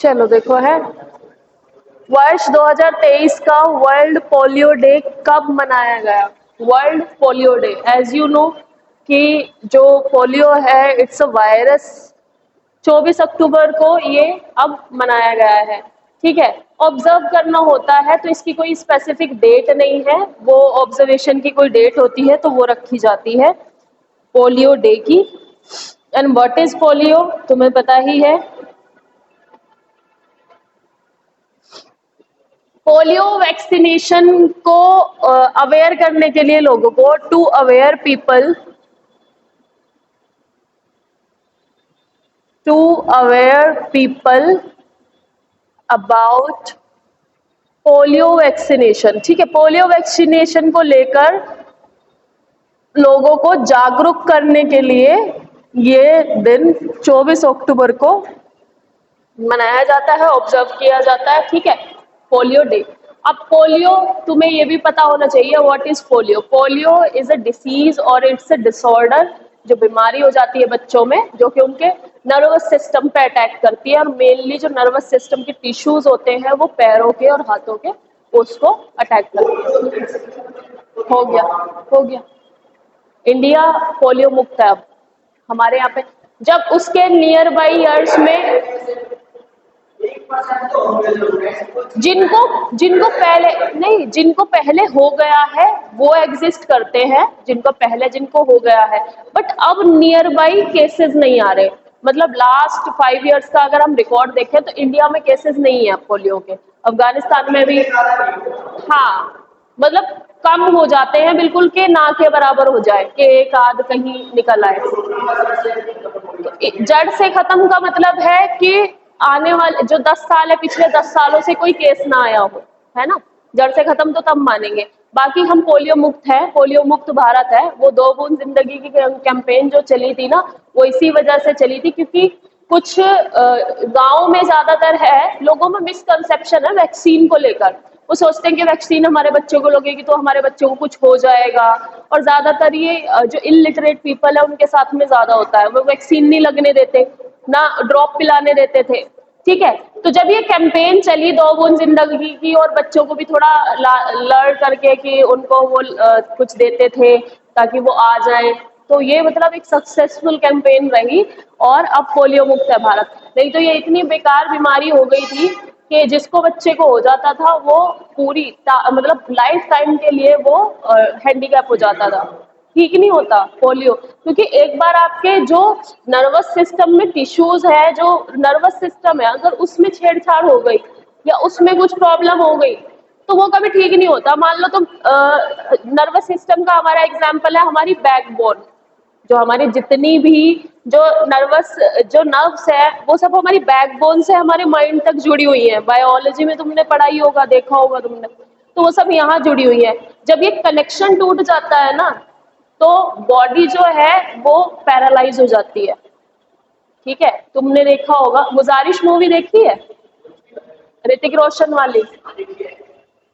चलो देखो है, वर्ष 2023 का वर्ल्ड पोलियो डे कब मनाया गया? World polio day, as you know कि जो पोलियो है इट्स अ वायरस, 24 अक्टूबर को ये अब मनाया गया है। ठीक है, ऑब्जर्व करना होता है तो इसकी कोई स्पेसिफिक डेट नहीं है, वो ऑब्जर्वेशन की कोई डेट होती है तो वो रखी जाती है पोलियो डे की। एंड व्हाट इज पोलियो, तुम्हें पता ही है। पोलियो वैक्सीनेशन को अवेयर करने के लिए लोगों को, to aware people, about polio vaccination. ठीक है, पोलियो वैक्सीनेशन को लेकर लोगों को जागरूक करने के लिए ये दिन 24 अक्टूबर को मनाया जाता है, ऑब्जर्व किया जाता है। ठीक है, पोलियो डे। अब पोलियो, तुम्हें ये भी पता होना चाहिए what is polio. Polio is a disease और इट्स अ डिसऑर्डर, जो बीमारी हो जाती है बच्चों में जो कि उनके नर्वस सिस्टम पे अटैक करती है, और मेनली जो नर्वस सिस्टम के टिश्यूज होते हैं वो पैरों के और हाथों के, उसको अटैक करती है। हो गया, हो गया। इंडिया पोलियो मुक्त है अब हमारे यहाँ पे। जब उसके नियर बाई ईयर्स में जिनको जिनको पहले नहीं, जिनको पहले हो गया है वो एग्जिस्ट करते हैं, जिनको हो गया है, बट अब नियर बाई केसेस नहीं आ रहे। मतलब लास्ट 5 इयर्स का अगर हम रिकॉर्ड देखें तो इंडिया में केसेस नहीं है पोलियो के। अफगानिस्तान में भी, हाँ, मतलब कम हो जाते हैं, बिल्कुल के ना के बराबर हो जाए कि एक आध कहीं निकल आए। जड़ से खत्म का मतलब है कि आने वाले जो 10 साल है, पिछले 10 सालों से कोई केस ना आया हो, है ना। जड़ से खत्म तो तब मानेंगे। बाकी हम पोलियो मुक्त है, पोलियो मुक्त भारत है। वो 2 बूंद जिंदगी की कैंपेन जो चली थी ना, वो इसी वजह से चली थी क्योंकि कुछ गाँव में ज्यादातर है, लोगों में मिसकंसेप्शन है वैक्सीन को लेकर। वो सोचते हैं कि वैक्सीन हमारे बच्चों को लगेगी तो हमारे बच्चों को कुछ हो जाएगा, और ज्यादातर ये जो इलिटरेट पीपल है उनके साथ में ज्यादा होता है, वो वैक्सीन नहीं लगने देते, ना ड्रॉप पिलाने देते थे। ठीक है, तो जब ये कैंपेन चली 2 बूंद जिंदगी की, और बच्चों को भी थोड़ा लड़ करके कि उनको वो कुछ देते थे ताकि वो आ जाए, तो ये मतलब एक सक्सेसफुल कैंपेन रही, और अब पोलियो मुक्त है भारत। नहीं तो ये इतनी बेकार बीमारी हो गई थी कि जिसको बच्चे को हो जाता था वो पूरी मतलब लाइफ टाइम के लिए वो हैंडीकैप हो जाता था। ठीक नहीं होता पोलियो, क्योंकि एक बार आपके जो नर्वस सिस्टम में टिश्यूज है, जो नर्वस सिस्टम है, अगर उसमें छेड़छाड़ हो गई या उसमें कुछ प्रॉब्लम हो गई तो वो कभी ठीक नहीं होता। मान लो तुम नर्वस सिस्टम का हमारा एग्जांपल है हमारी बैकबोन, जो हमारी जितनी भी जो नर्व्स है वो सब हमारी बैकबोन से हमारे माइंड तक जुड़ी हुई है। बायोलॉजी में तुमने पढ़ाई होगा, देखा होगा तुमने, तो वो सब यहाँ जुड़ी हुई है। जब ये कनेक्शन टूट जाता है ना तो बॉडी जो है वो पैरालाइज हो जाती है। ठीक है, तुमने देखा होगा, गुजारिश मूवी देखी है ऋतिक रोशन वाली?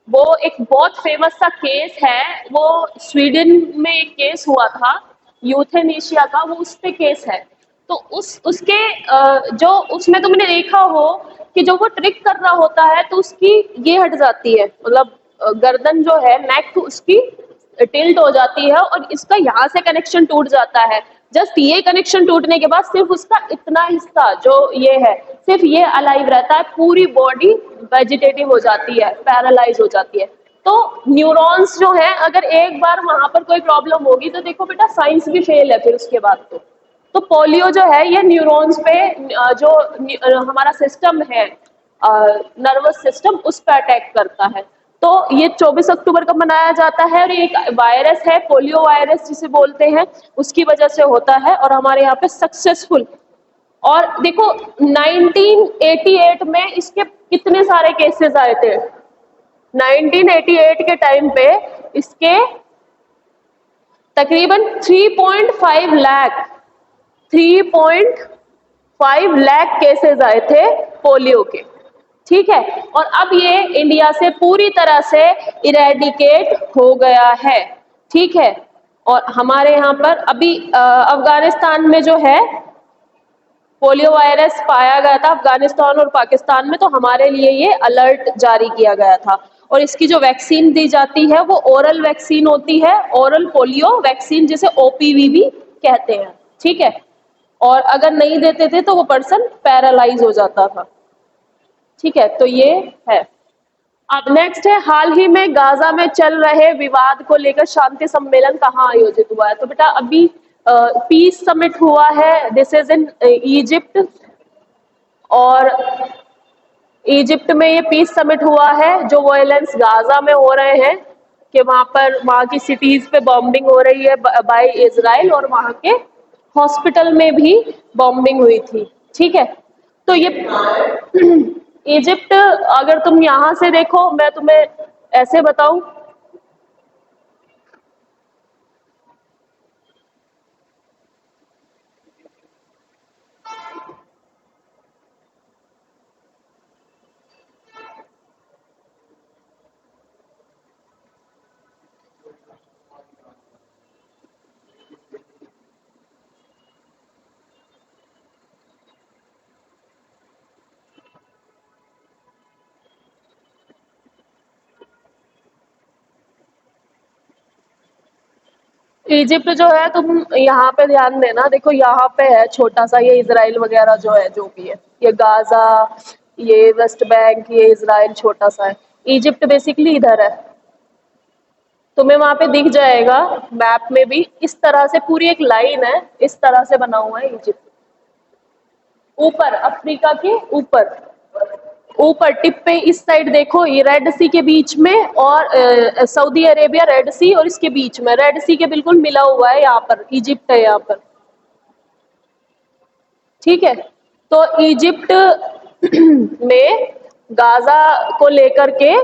वो एक बहुत फेमस सा केस है, वो स्वीडन में एक केस हुआ था यूथेनेशिया का, वो उस पे केस है। तो उसके जो उसमें तुमने देखा हो कि जो वो ट्रिक कर रहा होता है तो उसकी ये हट जाती है, मतलब गर्दन जो है, नेक उसकी टिल्ट हो जाती है और इसका यहाँ से कनेक्शन टूट जाता है। जस्ट ये कनेक्शन टूटने के बाद सिर्फ उसका इतना हिस्सा जो ये है, सिर्फ ये अलाइव रहता है, पूरी बॉडी वेजिटेटिव हो जाती है, पैरालाइज हो जाती है। तो न्यूरॉन्स जो है, अगर एक बार वहां पर कोई प्रॉब्लम होगी तो देखो बेटा साइंस भी फेल है फिर उसके बाद। तो पोलियो जो है ये न्यूरॉन्स पे जो हमारा सिस्टम है, नर्वस सिस्टम, उस पर अटैक करता है। तो ये 24 अक्टूबर को मनाया जाता है, और ये एक वायरस है, पोलियो वायरस जिसे बोलते हैं, उसकी वजह से होता है, और हमारे यहाँ पे सक्सेसफुल। और देखो 1988 में इसके कितने सारे केसेस आए थे। 1988 के टाइम पे इसके तकरीबन 3.5 लाख 3.5 लाख केसेस आए थे पोलियो के। ठीक है, और अब ये इंडिया से पूरी तरह से इरेडिकेट हो गया है। ठीक है, और हमारे यहाँ पर अभी अफगानिस्तान में जो है पोलियो वायरस पाया गया था अफगानिस्तान और पाकिस्तान में, तो हमारे लिए ये अलर्ट जारी किया गया था। और इसकी जो वैक्सीन दी जाती है वो ओरल वैक्सीन होती है, ओरल पोलियो वैक्सीन, जिसे ओपीवी भी कहते हैं, ठीक है। और अगर नहीं देते थे तो वो पर्सन पैरालाइज हो जाता था, ठीक है। तो ये है। अब नेक्स्ट है, हाल ही में गाजा में चल रहे विवाद को लेकर शांति सम्मेलन कहाँ आयोजित हुआ है? तो बेटा अभी पीस समिट हुआ है, दिस इज इन इजिप्ट। और इजिप्ट में ये पीस समिट हुआ है। जो वायलेंस गाजा में हो रहे हैं कि वहां पर वहां की सिटीज पे बॉम्बिंग हो रही है बाय इजराइल, और वहां के हॉस्पिटल में भी बॉम्बिंग हुई थी, ठीक है। तो ये इजिप्ट, अगर तुम यहां से देखो, मैं तुम्हें ऐसे बताऊं, इजिप्ट जो है, तुम यहाँ पे ध्यान देना, देखो यहाँ पे है छोटा सा, ये इजराइल वगैरह जो है, जो भी है, ये गाजा, ये वेस्ट बैंक, ये इजराइल छोटा सा है। इजिप्ट बेसिकली इधर है, तुम्हें वहां पे दिख जाएगा मैप में भी, इस तरह से पूरी एक लाइन है, इस तरह से बना हुआ है इजिप्ट। ऊपर अफ्रीका के ऊपर, ऊपर टिप पे इस साइड देखो, ये रेड सी के बीच में, और सऊदी अरेबिया रेड सी, और इसके बीच में रेड सी के बिल्कुल मिला हुआ है, यहाँ पर इजिप्ट है यहाँ पर, ठीक है। तो इजिप्ट में गाजा को लेकर के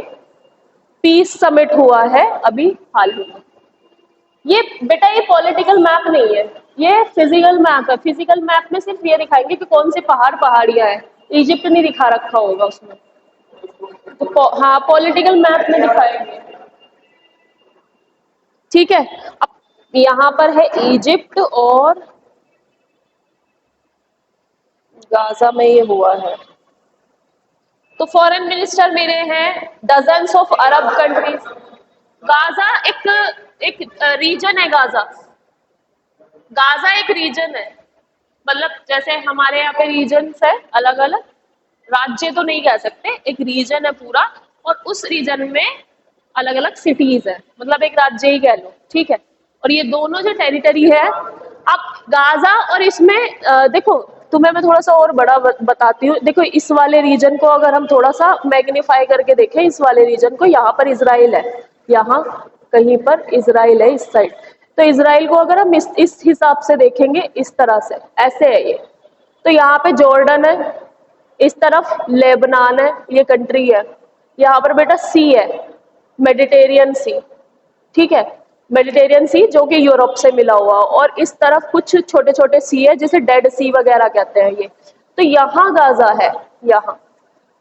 पीस समिट हुआ है अभी हाल ही में। ये बेटा ये पॉलिटिकल मैप नहीं है, ये फिजिकल मैप है। फिजिकल मैप में सिर्फ ये दिखाएंगे कि कौन से पहाड़ियां हैं, इजिप्ट नहीं दिखा रखा होगा उसमें। तो हाँ, पॉलिटिकल मैप में दिखाएंगे, ठीक है। अब यहाँ पर है इजिप्ट, और गाजा में ये हुआ है। तो फॉरेन मिनिस्टर मेरे हैं dozens of Arab countries. Gaza एक रीजन है, गाजा गाजा एक रीजन है, मतलब जैसे हमारे यहाँ पे रीजन्स है अलग अलग, राज्य तो नहीं कह सकते, एक रीजन है पूरा, और उस रीजन में अलग अलग सिटीज है, मतलब एक राज्य ही कह लो, ठीक है। और ये दोनों जो टेरिटरी है, अब गाजा और इसमें देखो, तुम्हें मैं थोड़ा सा और बड़ा बताती हूँ। देखो इस वाले रीजन को अगर हम थोड़ा सा मैग्नीफाई करके देखें, इस वाले रीजन को, यहाँ पर इजराइल है, यहाँ कहीं पर इजराइल है इस साइड। तो इजराइल को अगर हम इस हिसाब से देखेंगे, इस तरह से, ऐसे है ये। तो यहाँ पे जॉर्डन है, इस तरफ लेबनान है, ये कंट्री है। यहाँ पर बेटा सी है, मेडिटेरियन सी, ठीक है, मेडिटेरियन सी, जो कि यूरोप से मिला हुआ, और इस तरफ कुछ छोटे छोटे सी है, जिसे डेड सी वगैरह कहते हैं ये। तो यहाँ गाजा है, यहाँ,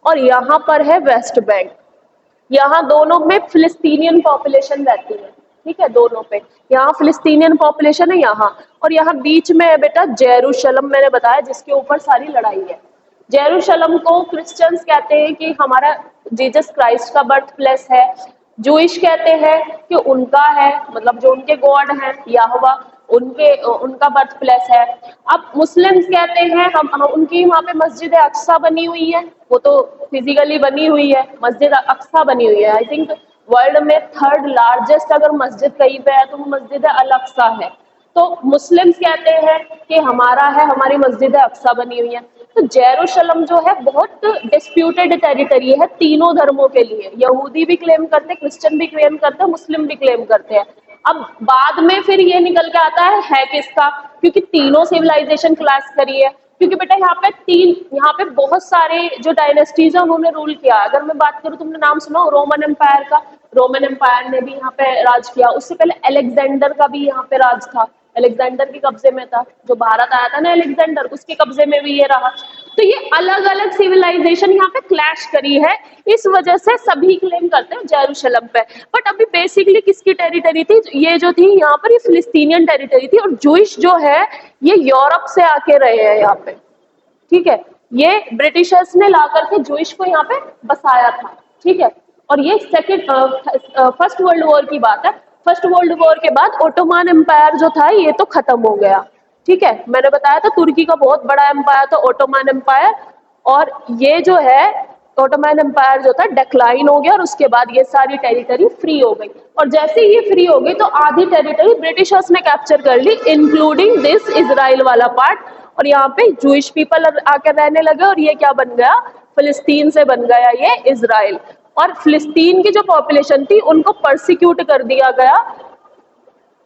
और यहाँ पर है वेस्ट बैंक। यहाँ दोनों में फिलिस्तीनियन पॉपुलेशन रहती है, ठीक है, दोनों पे। यहाँ फिलिस्तीनियन पॉपुलेशन है यहाँ, और यहाँ बीच में है बेटा जेरूशलम, मैंने बताया, जिसके ऊपर सारी लड़ाई है। जेरूशलम को क्रिश्चियंस कहते हैं कि हमारा जीसस क्राइस्ट का बर्थ प्लेस है। जूइश कहते हैं कि उनका है, मतलब जो उनके गॉड हैं यहोवा, उनका बर्थ प्लेस है। अब मुस्लिम्स कहते हैं हम उनकी वहाँ पे मस्जिद अक्सा बनी हुई है, वो तो फिजिकली बनी हुई है, मस्जिद अक्सा बनी हुई है। आई थिंक वर्ल्ड में थर्ड लार्जेस्ट अगर मस्जिद कहीं पे है तो वो मस्जिद अल अक्सा है। तो मुस्लिम्स कहते हैं कि हमारा है, हमारी मस्जिद अक्सा बनी हुई है। तो जेरूशलम जो है बहुत डिस्प्यूटेड टेरिटरी है तीनों धर्मों के लिए। यहूदी भी क्लेम करते हैं, क्रिश्चियन भी क्लेम करते हैं, मुस्लिम भी क्लेम करते हैं। अब बाद में फिर ये निकल के आता है किसका, क्योंकि तीनों सिविलाइजेशन क्लैश करी है। क्योंकि बेटा यहाँ पे बहुत सारे जो डायनेस्टीज है उन्होंने रूल किया। अगर मैं बात करूँ, तुमने नाम सुना रोमन एम्पायर का, रोमन एम्पायर ने भी यहाँ पे राज किया। उससे पहले अलेक्जेंडर का भी यहाँ पे राज था, अलेक्जेंडर के कब्जे में था, जो भारत आया था ना अलेक्जेंडर, उसके कब्जे में भी ये रहा। तो ये अलग अलग सिविलाइजेशन यहाँ पे क्लैश करी है, इस वजह से सभी क्लेम करते हैं जेरूशलम पे। बट अभी बेसिकली किसकी टेरिटरी थी, ये जो थी यहाँ पर, ये फिलिस्तीनियन टेरिटरी थी। और जूइश जो है ये यूरोप से आके रहे हैं यहाँ पे, ठीक है, ये ब्रिटिशर्स ने ला करके जूइश को यहाँ पे बसाया था, ठीक है। और ये फर्स्ट वर्ल्ड वॉर की बात है। फर्स्ट वर्ल्ड वॉर के बाद ओटोमन एम्पायर जो था ये तो खत्म हो गया, ठीक है। मैंने बताया था तुर्की का बहुत बड़ा एम्पायर था ओटोमन एम्पायर, और ये जो है ओटोमन एम्पायर जो था डिक्लाइन हो गया, और उसके बाद ये सारी टेरिटरी फ्री हो गई। और जैसे ये फ्री हो गई तो आधी टेरिटरी ब्रिटिशर्स ने कैप्चर कर ली, इंक्लूडिंग दिस इजराइल वाला पार्ट। और यहाँ पे जूइश पीपल आकर रहने लगे, और ये क्या बन गया, फिलिस्तीन से बन गया ये इजराइल। और फिलिस्तीन की जो पॉपुलेशन थी उनको परसिक्यूट कर दिया गया,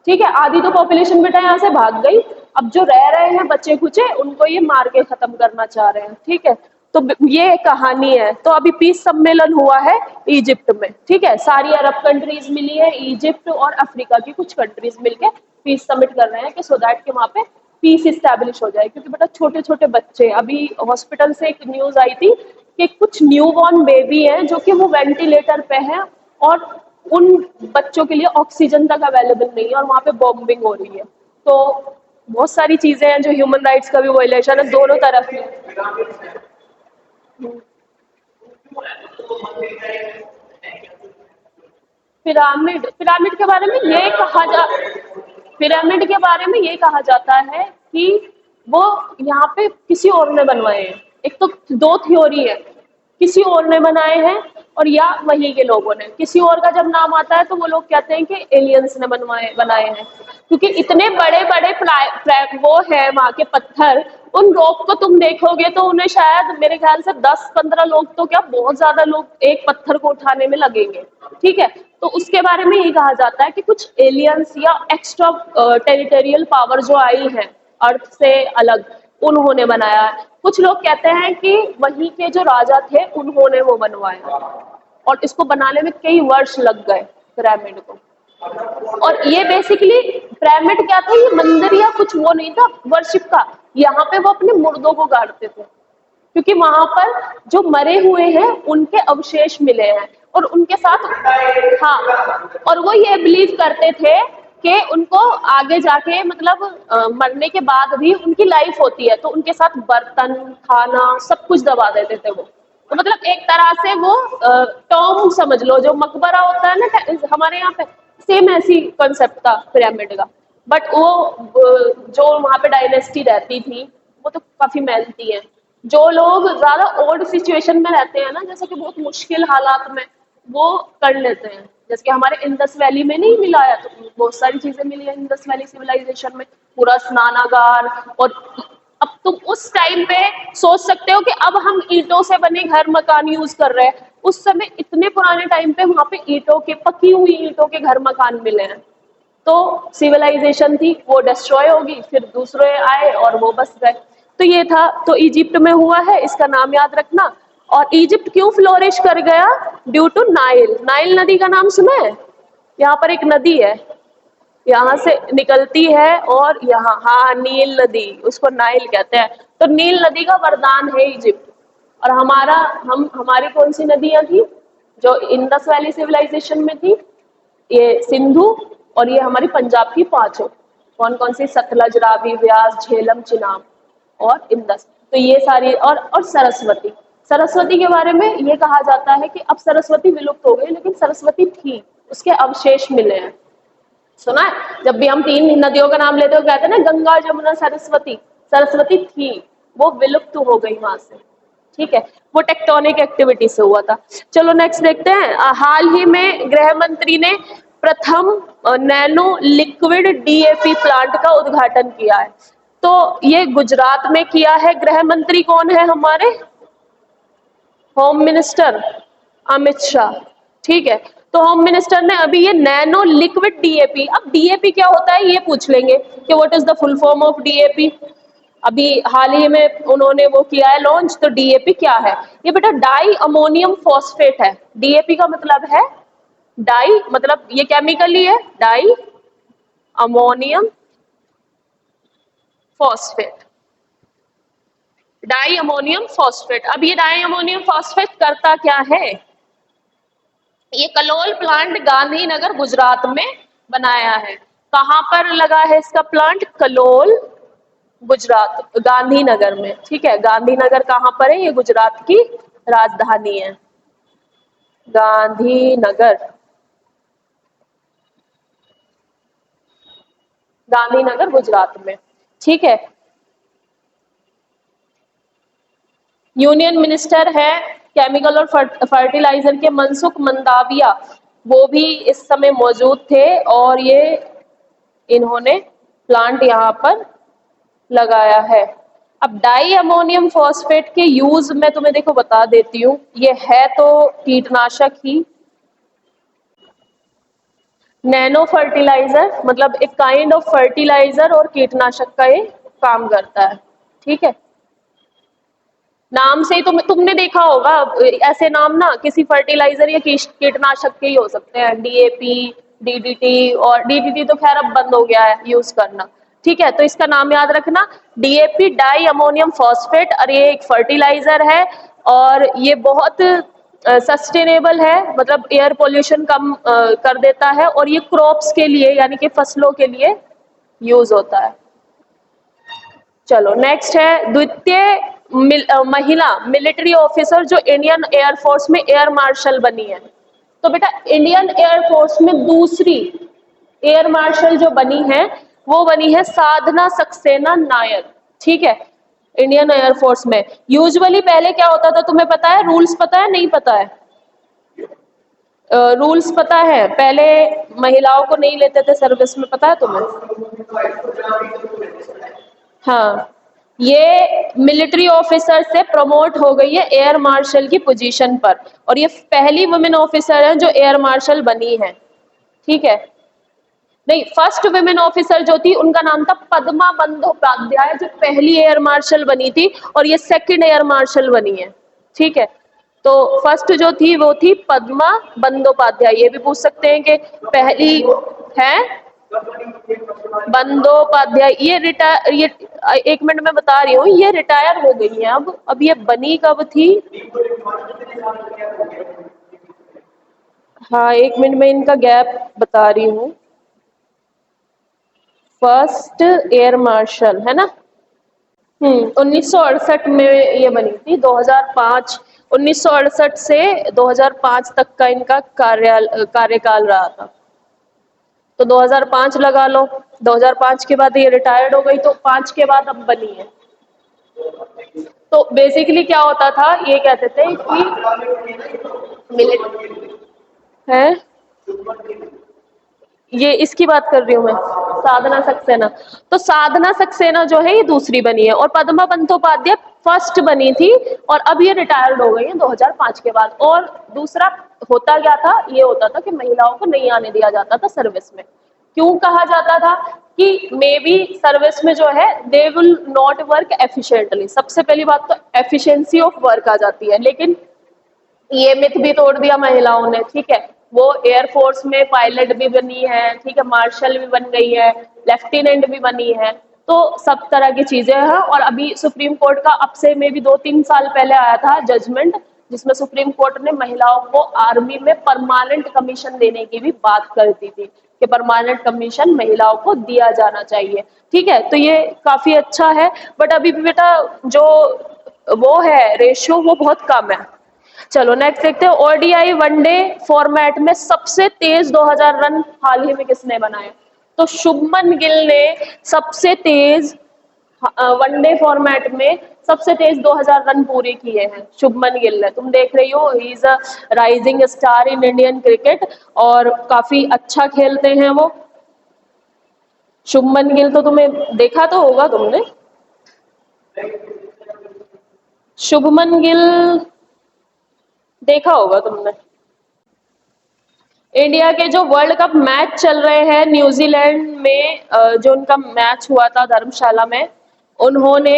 ठीक है। आधी तो पॉपुलेशन बेटा यहाँ से भाग गई, अब जो रह रहे हैं बच्चे कुचे उनको ये मार के खत्म करना चाह रहे हैं, ठीक है। तो ये कहानी है। तो अभी पीस सम्मेलन हुआ है इजिप्ट में, ठीक है। सारी अरब कंट्रीज मिली है, इजिप्ट और अफ्रीका की कुछ कंट्रीज मिलके पीस समिट कर रहे हैं कि सो दैट के वहां पे पीस इस्टेब्लिश हो जाए। क्योंकि बेटा छोटे छोटे बच्चे, अभी हॉस्पिटल से एक न्यूज आई थी कि कुछ न्यू बॉर्न बेबी हैं जो कि वो वेंटिलेटर पे हैं, और उन बच्चों के लिए ऑक्सीजन तक अवेलेबल नहीं है, और वहां पे बॉम्बिंग हो रही है। तो बहुत सारी चीजें हैं जो ह्यूमन राइट्स का भी वायलेशन है दोनों तरफ में। पिरामिड, पिरामिड के बारे में ये कहा जा पिरामिड के बारे में ये कहा जाता है कि वो यहाँ पे किसी और ने बनवाए हैं। एक तो दो थ्योरी है, किसी और ने बनाए हैं और या वहीं के लोगों ने। किसी और का जब नाम आता है तो वो लोग कहते हैं कि एलियंस ने बनाए हैं, क्योंकि इतने बड़े बड़े वो है वहां के पत्थर। उन रॉक को तुम देखोगे तो उन्हें शायद मेरे ख्याल से 10-15 लोग, तो क्या बहुत ज्यादा लोग एक पत्थर को उठाने में लगेंगे, ठीक है। तो उसके बारे में ये कहा जाता है कि कुछ एलियंस या एक्स्ट्रा टेरिटोरियल पावर जो आई है अर्थ से अलग, उन्होंने बनाया है। कुछ लोग कहते हैं कि वहीं के जो राजा थे उन्होंने वो बनवाया, और इसको बनाने में कई वर्ष लग गए पिरामिड को। और ये बेसिकली पिरामिड क्या था, ये मंदिर या कुछ वो नहीं था वर्शिप का। यहाँ पे वो अपने मुर्दों को गाड़ते थे, क्योंकि वहां पर जो मरे हुए हैं उनके अवशेष मिले हैं, और उनके साथ, हाँ, और वो ये बिलीव करते थे कि उनको आगे जाके मतलब मरने के बाद भी उनकी लाइफ होती है, तो उनके साथ बर्तन, खाना, सब कुछ दबा देते थे वो। तो मतलब एक तरह से वो टॉम समझ लो, जो मकबरा होता है ना हमारे यहाँ पे, सेम ऐसी कंसेप्ट था पिरामिड का। बट वो जो वहां पे डायनेस्टी रहती थी वो तो काफी मेहनती है। जो लोग ज्यादा ओल्ड सिचुएशन में रहते हैं ना, जैसे कि बहुत मुश्किल हालात में, वो कर लेते हैं। जैसे कि हमारे इंडस वैली में नहीं मिला है, तो बहुत सारी चीजें मिली है इंडस वैली सिविलाइजेशन में, पूरा स्नानागार। और अब तुम उस टाइम पे सोच सकते हो कि अब हम ईंटों से बने घर मकान यूज कर रहे हैं, उस समय इतने पुराने टाइम पे वहां पे ईंटों के, पकी हुई ईंटों के घर मकान मिले हैं। तो सिविलाइजेशन थी वो डिस्ट्रॉय होगी, फिर दूसरे आए और वो बस गए। तो ये था, तो इजिप्ट में हुआ है, इसका नाम याद रखना। और इजिप्ट क्यों फ्लोरिश कर गया, ड्यू टू नाइल। नाइल नदी का नाम सुना है, यहाँ पर एक नदी है, यहाँ से निकलती है, और यहाँ, हाँ, नील नदी, उसको नाइल कहते हैं। तो नील नदी का वरदान है इजिप्ट। और हमारी कौन सी नदियां थी जो इंडस वैली सिविलाइजेशन में थी, ये सिंधु, और ये हमारी पंजाब की पांचों, कौन कौन सी, सतलज, रावी, व्यास, झेलम, चिनाब और इंदस। तो ये सारी, और सरस्वती। सरस्वती के बारे में ये कहा जाता है कि अब सरस्वती विलुप्त हो गई, लेकिन सरस्वती थी, उसके अवशेष मिले हैं। सुना है, जब भी हम 3 नदियों का नाम लेते हो कहते हैं ना, गंगा, जमुना, सरस्वती। सरस्वती थी, वो विलुप्त हो गई वहां से, ठीक है। वो टेक्टोनिक एक्टिविटी से हुआ था। चलो नेक्स्ट देखते हैं। हाल ही में गृह मंत्री ने प्रथम नैनो लिक्विड डीएपी प्लांट का उद्घाटन किया है। तो ये गुजरात में किया है। गृह मंत्री कौन है हमारे, होम मिनिस्टर अमित शाह, ठीक है। तो होम मिनिस्टर ने अभी ये नैनो लिक्विड डीएपी, अब डीएपी क्या होता है ये पूछ लेंगे कि what is the full form of DAP. अभी हाल ही में उन्होंने वो किया है लॉन्च। तो डीएपी क्या है, ये बेटा डाई अमोनियम फॉस्फेट है। डीएपी का मतलब है डाई, मतलब ये केमिकली है, di ammonium phosphate, di ammonium phosphate. अब ये डाई अमोनियम फॉस्फेट करता क्या है, ये कलोल प्लांट गांधीनगर गुजरात में बनाया है। कहां पर लगा है इसका प्लांट, कलोल गुजरात, गांधीनगर में। ठीक है, गांधीनगर कहाँ पर है? ये गुजरात की राजधानी है, गांधीनगर। गांधीनगर गुजरात में। ठीक है, यूनियन मिनिस्टर है केमिकल और फर्टिलाइजर के मनसुख मंडाविया, वो भी इस समय मौजूद थे और ये इन्होंने प्लांट यहाँ पर लगाया है। अब डाई अमोनियम फॉस्फेट के यूज मैं तुम्हें देखो बता देती हूँ, ये है तो कीटनाशक ही, नैनो फर्टिलाइजर, मतलब एक काइंड ऑफ फर्टिलाइजर और कीटनाशक का ये काम करता है। ठीक है, नाम से ही तुमने देखा होगा ऐसे नाम ना किसी फर्टिलाइजर या कीटनाशक के ही हो सकते हैं, डीएपी, डीडीटी, और डीडीटी तो खैर अब बंद हो गया है यूज करना। ठीक है, तो इसका नाम याद रखना, डीएपी डाई अमोनियम फॉस्फेट, और ये एक फर्टिलाइजर है और ये बहुत सस्टेनेबल है, मतलब एयर पोल्यूशन कम कर देता है, और ये क्रॉप्स के लिए यानी कि फसलों के लिए यूज होता है। चलो नेक्स्ट है द्वितीय महिला मिलिट्री ऑफिसर जो इंडियन एयरफोर्स में एयर मार्शल बनी है। तो बेटा इंडियन एयरफोर्स में दूसरी एयर मार्शल जो बनी है वो बनी है साधना सक्सेना नायर। ठीक है, इंडियन एयरफोर्स में यूजुअली पहले क्या होता था तुम्हें पता है? रूल्स पता है? नहीं पता है? रूल्स पता है? पहले महिलाओं को नहीं लेते थे सर्विस में, पता है तुम्हें? हाँ, ये मिलिट्री ऑफिसर से प्रमोट हो गई है एयर मार्शल की पोजीशन पर, और ये पहली वुमेन ऑफिसर है जो एयर मार्शल बनी है। ठीक है, नहीं, फर्स्ट वुमेन ऑफिसर जो थी उनका नाम था पद्मा बंदोपाध्याय, जो पहली एयर मार्शल बनी थी, और ये सेकंड एयर मार्शल बनी है। ठीक है, तो फर्स्ट जो थी वो थी पद्मा बंदोपाध्याय। ये भी पूछ सकते हैं कि पहली है बंदोपाध्याय, ये एक मिनट में बता रही हूँ, ये रिटायर हो गई है अब ये बनी कब थी? हाँ, एक मिनट में इनका गैप बता रही हूँ। फर्स्ट एयर मार्शल है ना, 1968 में ये बनी थी। 2005, 1968 से 2005 तक का इनका कार्यकाल रहा था, तो 2005 लगा लो। 2005 के बाद ये रिटायर्ड हो गई, तो 5 के बाद अब बनी है। तो बेसिकली क्या होता था, ये कहते थे कि मिलिट्री है, ये इसकी बात कर रही हूँ मैं, साधना सक्सेना। तो साधना सक्सेना जो है ये दूसरी बनी है, और पद्मा बंदोपाध्याय फर्स्ट बनी थी, और अब ये रिटायर्ड हो गई है 2005 के बाद। और दूसरा होता क्या था, ये होता था कि महिलाओं को नहीं आने दिया जाता था सर्विस में। क्यों कहा जाता था? कि मे बी सर्विस में जो है they will not work efficiently. सबसे पहली बात तो एफिशिएंसी ऑफ वर्क आ जाती है, लेकिन ये मिथ भी तोड़ दिया महिलाओं ने। ठीक है, वो एयरफोर्स में पायलट भी बनी है, ठीक है, मार्शल भी बन गई है, लेफ्टिनेंट भी बनी है, तो सब तरह की चीजें हैं। और अभी सुप्रीम कोर्ट का अब से में भी 2-3 साल पहले आया था जजमेंट, जिसमें सुप्रीम कोर्ट ने महिलाओं को आर्मी में परमानेंट कमीशन देने की भी बात कर दी थी, कि परमानेंट कमीशन महिलाओं को दिया जाना चाहिए। ठीक है, तो ये काफी अच्छा है, बट अभी भी बेटा जो वो है रेशियो वो बहुत कम है। चलो नेक्स्ट देखते हैं, ओडीआई वनडे फॉर्मेट में सबसे तेज 2000 रन हाल ही में किसने बनाए? तो शुभमन गिल ने सबसे तेज वनडे फॉर्मेट में सबसे तेज 2000 रन पूरे किए हैं शुभमन गिल ने। तुम देख रही हो, he is a rising star in Indian cricket, और काफी अच्छा खेलते हैं वो। शुभमन गिल तो तुम्हें देखा तो होगा तुमने, शुभमन गिल देखा होगा तुमने। इंडिया के जो वर्ल्ड कप मैच चल रहे हैं न्यूजीलैंड में, जो उनका मैच हुआ था धर्मशाला में, उन्होंने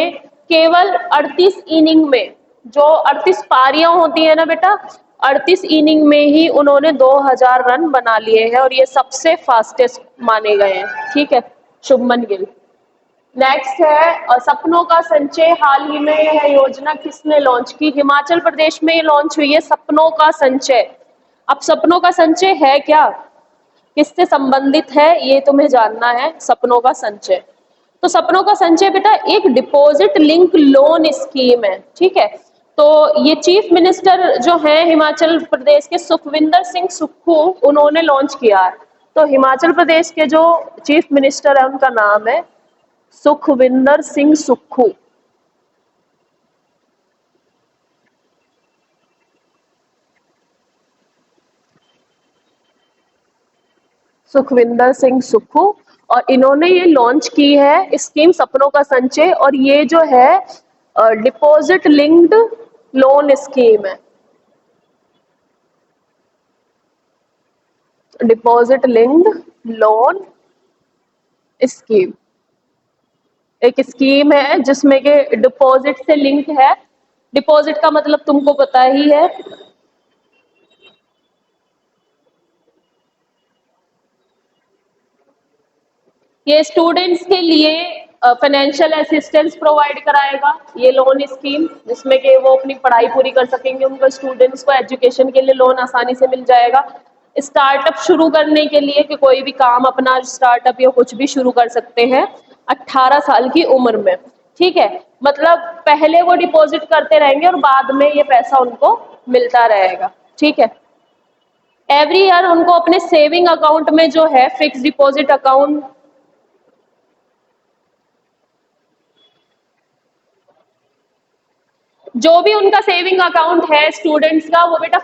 केवल 38 इनिंग में, जो 38 पारियां होती है ना बेटा, 38 इनिंग में ही उन्होंने 2000 रन बना लिए हैं, और ये सबसे फास्टेस्ट माने गए हैं। ठीक है, शुभमन गिल। नेक्स्ट है सपनों का संचय, हाल ही में यह योजना किसने लॉन्च की? हिमाचल प्रदेश में लॉन्च हुई है सपनों का संचय। अब सपनों का संचय है क्या, किससे संबंधित है, ये तुम्हें जानना है। सपनों का संचय तो सपनों का संचय बेटा एक डिपॉजिट लिंक लोन स्कीम है, ठीक है। तो ये चीफ मिनिस्टर जो है हिमाचल प्रदेश के सुखविंदर सिंह सुक्खू, उन्होंने लॉन्च किया है। तो हिमाचल प्रदेश के जो चीफ मिनिस्टर है उनका नाम है सुखविंदर सिंह सुक्खू। सुखविंदर सिंह सुक्खू, और इन्होंने ये लॉन्च की है स्कीम सपनों का संचय, और ये जो है डिपॉजिट लिंक्ड लोन स्कीम है। डिपॉजिट लिंक्ड लोन स्कीम एक स्कीम है जिसमें के डिपॉजिट से लिंक है। डिपॉजिट का मतलब तुमको पता ही है, ये स्टूडेंट्स के लिए फाइनेंशियल असिस्टेंस प्रोवाइड कराएगा ये लोन स्कीम, जिसमें कि वो अपनी पढ़ाई पूरी कर सकेंगे, उनको स्टूडेंट्स को एजुकेशन के लिए लोन आसानी से मिल जाएगा। स्टार्टअप शुरू करने के लिए कि कोई भी काम अपना स्टार्टअप या कुछ भी शुरू कर सकते हैं 18 साल की उम्र में, ठीक है। मतलब पहले वो डिपॉजिट करते रहेंगे और बाद में ये पैसा उनको मिलता रहेगा, ठीक है। एवरी ईयर उनको अपने सेविंग अकाउंट में जो है फिक्स डिपॉजिट अकाउंट, जो भी उनका सेविंग अकाउंट है स्टूडेंट्स का, वो बेटा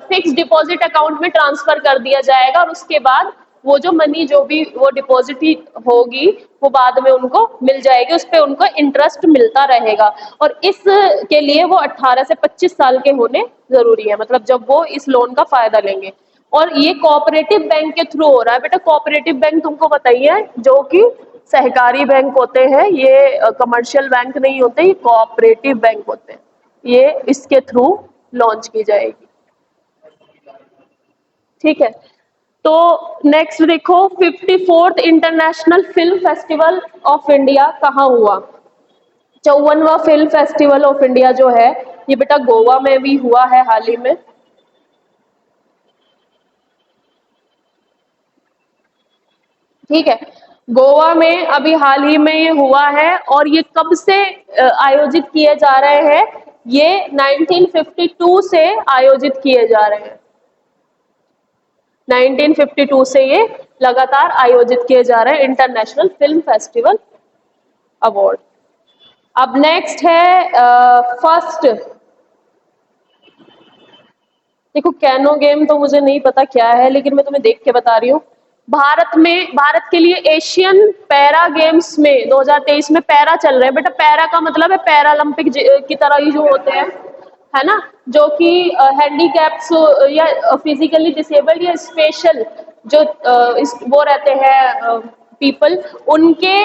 फिक्स डिपॉजिट अकाउंट में ट्रांसफर कर दिया जाएगा, और उसके बाद वो जो मनी जो भी वो डिपॉजिट होगी वो बाद में उनको मिल जाएगी, उस पर उनको इंटरेस्ट मिलता रहेगा। और इस के लिए वो 18 से 25 साल के होने जरूरी है, मतलब जब वो इस लोन का फायदा लेंगे। और ये कोऑपरेटिव बैंक के थ्रू हो रहा है बेटा। कोऑपरेटिव बैंक तुमको बताइए, जो कि सहकारी बैंक होते हैं, ये कमर्शियल बैंक नहीं होते, ये कोऑपरेटिव बैंक होते हैं। ये इसके थ्रू लॉन्च की जाएगी, ठीक है। तो नेक्स्ट देखो, 54th international film festival of India कहाँ हुआ? 54वां फिल्म फेस्टिवल ऑफ इंडिया जो है ये बेटा गोवा में भी हुआ है हाल ही में, ठीक है। गोवा में अभी हाल ही में ये हुआ है, और ये कब से आयोजित किए जा रहे हैं? ये 1952 से आयोजित किए जा रहे हैं। 1952 से ये लगातार आयोजित किए जा रहे हैं इंटरनेशनल फिल्म फेस्टिवल अवार्ड। अब नेक्स्ट है फर्स्ट, देखो कैनो गेम तो मुझे नहीं पता क्या है, लेकिन मैं तुम्हें देख के बता रही हूँ। भारत के लिए एशियन पैरा गेम्स में 2023 में पैरा चल रहे हैं बेटा। पैरा का मतलब है पैरालंपिक की तरह ही जो होते हैं, है ना, जो कि हैंडीकैप्स या फिजिकली डिसेबल्ड या स्पेशल जो वो रहते हैं पीपल, उनके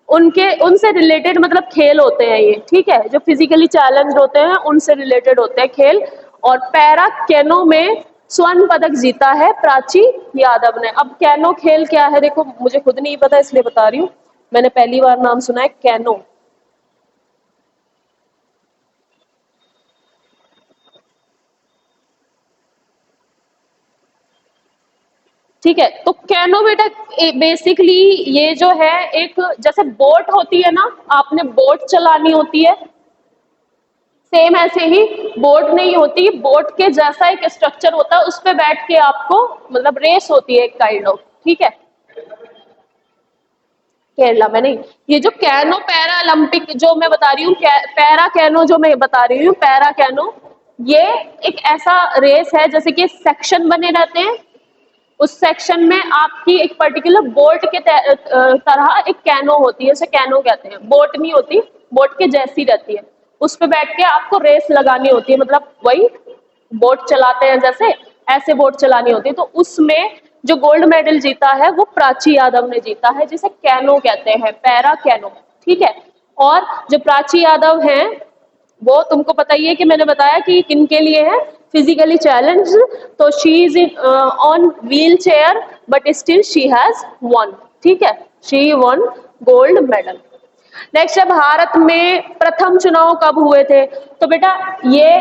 उनके उनसे रिलेटेड मतलब खेल होते हैं ये, ठीक है। जो फिजिकली चैलेंज्ड होते हैं उनसे रिलेटेड होते हैं खेल। और पैरा कैनो में स्वर्ण पदक जीता है प्राची यादव ने। अब कैनो खेल क्या है देखो, मुझे खुद नहीं पता इसलिए बता रही हूँ, मैंने पहली बार नाम सुना है कैनो। ठीक है, तो कैनो बेटा बेसिकली ये जो है एक जैसे बोट होती है ना, आपने बोट चलानी होती है, सेम ऐसे ही बोट नहीं होती, बोट के जैसा एक स्ट्रक्चर होता है, उस पे बैठ के आपको मतलब रेस होती है एक काइंड ऑफ, ठीक है। केरला में नहीं, ये जो कैनो पैरा ओलंपिक जो मैं बता रही हूँ, पैरा कैनो जो मैं बता रही हूँ, पैरा कैनो ये एक ऐसा रेस है जैसे कि सेक्शन बने रहते हैं, उस सेक्शन में आपकी एक पर्टिकुलर बोट के तरह एक कैनो होती है, उसे कैनो कहते हैं। बोट नहीं होती, बोट के जैसी रहती है, उस पे बैठ के आपको रेस लगानी होती है, मतलब वही बोट चलाते हैं जैसे, ऐसे बोट चलानी होती है। तो उसमें जो गोल्ड मेडल जीता है वो प्राची यादव ने जीता है, जिसे कैनो कहते हैं, पैरा कैनो, ठीक है। और जो प्राची यादव हैं वो तुमको पता ही है कि मैंने बताया कि किन के लिए है, फिजिकली चैलेंज, तो she is on wheel chair but still she has one, ठीक है, she one gold medal. Next है भारत में प्रथम चुनाव कब हुए थे? तो बेटा ये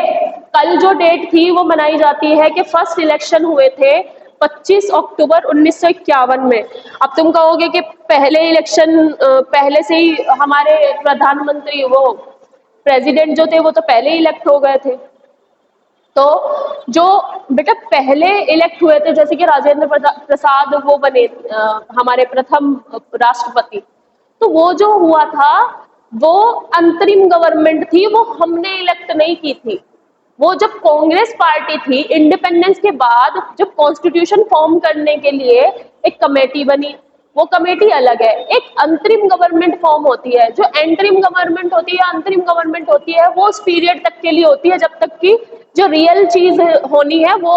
कल जो डेट थी वो मनाई जाती है कि फर्स्ट इलेक्शन हुए थे 25 अक्टूबर 1951 में। अब तुम कहोगे कि पहले इलेक्शन पहले से ही हमारे प्रधानमंत्री वो प्रेसिडेंट जो थे वो तो पहले ही इलेक्ट हो गए थे। तो जो बेटा पहले इलेक्ट हुए थे जैसे कि राजेंद्र प्रसाद वो बने हमारे प्रथम राष्ट्रपति, तो वो जो हुआ था वो अंतरिम गवर्नमेंट थी, वो हमने इलेक्ट नहीं की थी। वो जब कांग्रेस पार्टी थी इंडिपेंडेंस के बाद, जब कॉन्स्टिट्यूशन फॉर्म करने के लिए एक कमेटी बनी, वो कमेटी अलग है। एक अंतरिम गवर्नमेंट फॉर्म होती है, जो एंटरिम गवर्नमेंट होती है, अंतरिम गवर्नमेंट होती है, वो उस पीरियड तक के लिए होती है जब तक कि जो रियल चीज होनी है वो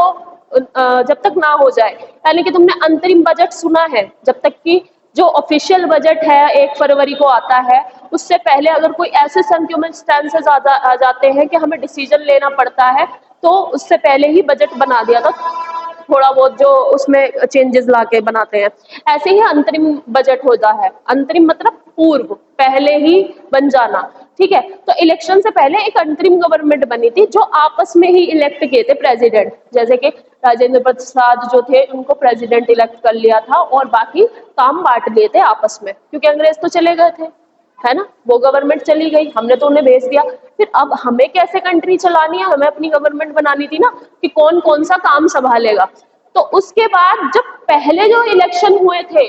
जब तक ना हो जाए। यानी कि तुमने अंतरिम बजट सुना है, जब तक कि जो ऑफिशियल बजट है 1 फरवरी को आता है, उससे पहले अगर कोई ऐसे सर्कमस्टेंसेस आ जाते हैं कि हमें डिसीजन लेना पड़ता है, तो उससे पहले ही बजट बना दिया था, थोड़ा बहुत जो उसमें चेंजेस लाके बनाते हैं। ऐसे ही अंतरिम बजट होता है। अंतरिम मतलब पूर्व, पहले ही बन जाना, ठीक है। तो इलेक्शन से पहले एक अंतरिम गवर्नमेंट बनी थी जो आपस में ही इलेक्ट किए थे प्रेसिडेंट, जैसे कि राजेंद्र प्रसाद जो थे उनको प्रेसिडेंट इलेक्ट कर लिया था और बाकी काम बांट लिए थे आपस में, क्योंकि अंग्रेज तो चले गए थे, है ना, वो गवर्नमेंट चली गई, हमने तो उन्हें भेज दिया। फिर अब हमें कैसे कंट्री चलानी है, हमें अपनी गवर्नमेंट बनानी थी ना, कि कौन कौन सा काम संभालेगा। तो उसके बाद जब पहले जो इलेक्शन हुए थे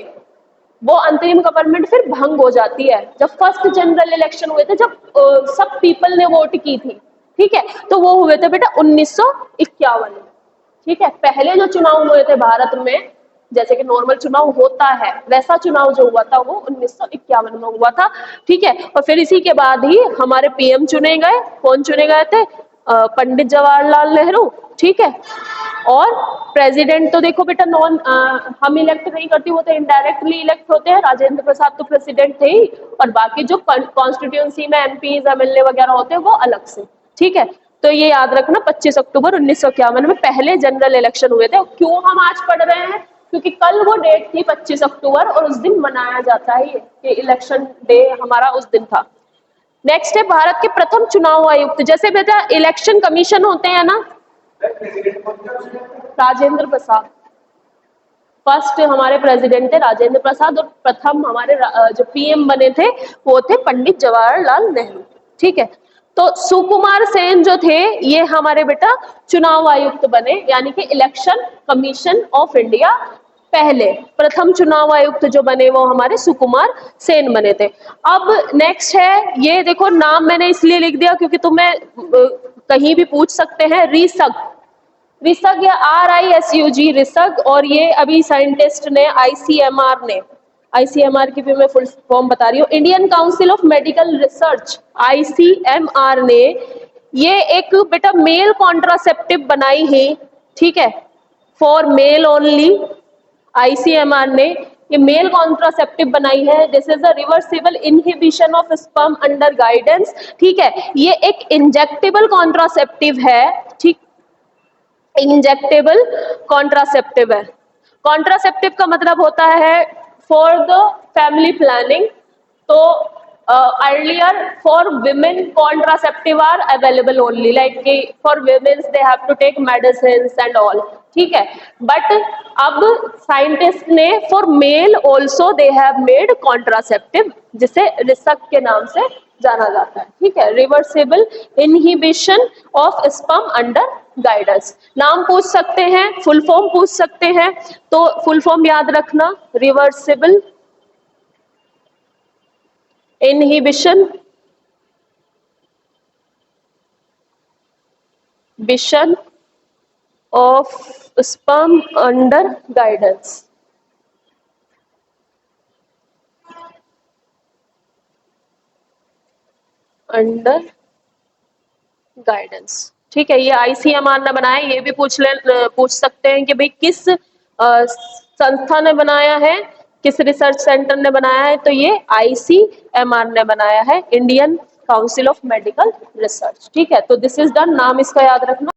वो अंतरिम गवर्नमेंट फिर भंग हो जाती है। जब फर्स्ट जनरल इलेक्शन हुए थे, जब सब पीपल ने वोट की थी, ठीक है, तो वो हुए थे बेटा 1951 में, ठीक है। पहले जो चुनाव हुए थे भारत में, जैसे कि नॉर्मल चुनाव होता है वैसा चुनाव जो हुआ था वो 1951 में हुआ था, ठीक है। और फिर इसी के बाद ही हमारे पीएम चुने गए। कौन चुने गए थे? पंडित जवाहरलाल नेहरू, ठीक है। और प्रेसिडेंट तो देखो बेटा हम इलेक्ट नहीं करती, वो तो इनडायरेक्टली इलेक्ट होते हैं। राजेंद्र प्रसाद तो प्रेसिडेंट थे ही, और बाकी जो कॉन्स्टिट्यूंसी में एमपीज एमएलए वगैरह होते हैं वो अलग से, ठीक है। तो ये याद रखना 25 अक्टूबर 1951 में पहले जनरल इलेक्शन हुए थे। क्यों हम आज पढ़ रहे हैं? क्योंकि कल वो डेट थी 25 अक्टूबर और उस दिन मनाया जाता है ये इलेक्शन डे हमारा उस दिन था। नेक्स्ट है भारत के प्रथम चुनाव आयुक्त। जैसे बेटा इलेक्शन कमीशन होते हैं ना, राजेंद्र प्रसाद फर्स्ट हमारे प्रेसिडेंट थे राजेंद्र प्रसाद, और प्रथम हमारे जो पीएम बने थे वो थे पंडित जवाहरलाल नेहरू, ठीक है। तो सुकुमार सेन जो थे ये हमारे बेटा चुनाव आयुक्त बने, यानी कि इलेक्शन कमीशन ऑफ इंडिया पहले प्रथम चुनाव आयुक्त जो बने वो हमारे सुकुमार सेन बने थे। अब नेक्स्ट है, ये देखो नाम मैंने इसलिए लिख दिया क्योंकि तुम्हें कहीं भी पूछ सकते हैं, रिसग, रिसग या RISUG रिसग, और ये अभी साइंटिस्ट ने आईसीएमआर की भी मैं फुल फॉर्म बता रही हूँ, Indian council of medical research, ICMR ने ये एक बेटा मेल कॉन्ट्रासेप्टिव बनाई है, ठीक है, फॉर मेल ओनली। ICMR ने ये मेल कॉन्ट्रासेप्टिव बनाई है। This is a reversible inhibition of sperm under guidance, ठीक है। ये एक इंजेक्टेबल कॉन्ट्रासेप्टिव है, ठीक, इंजेक्टेबल कॉन्ट्रासेप्टिव है। कॉन्ट्रासेप्टिव का मतलब होता है फॉर द फैमिली प्लानिंग। तो earlier for women contraceptive are available only, like for womens they have to take medicine and all, ठीक है। बट अब साइंटिस्ट ने for male also they have made contraceptive, जिसे रिसक के नाम से जाना जाता है, ठीक है। Reversible inhibition of sperm under guidance. नाम पूछ सकते हैं, फुल फॉर्म पूछ सकते हैं, तो फुल फॉर्म याद रखना, reversible inhibition Bishan of sperm under guidance. Under guidance, ठीक है। ये ICMR ने बनाया, ये भी पूछ सकते हैं कि भाई किस संस्था ने बनाया है, किस रिसर्च सेंटर ने बनाया है, तो ये ICMR ने बनाया है, Indian council of medical research, ठीक है। तो दिस इज डन, नाम इसका याद रखना।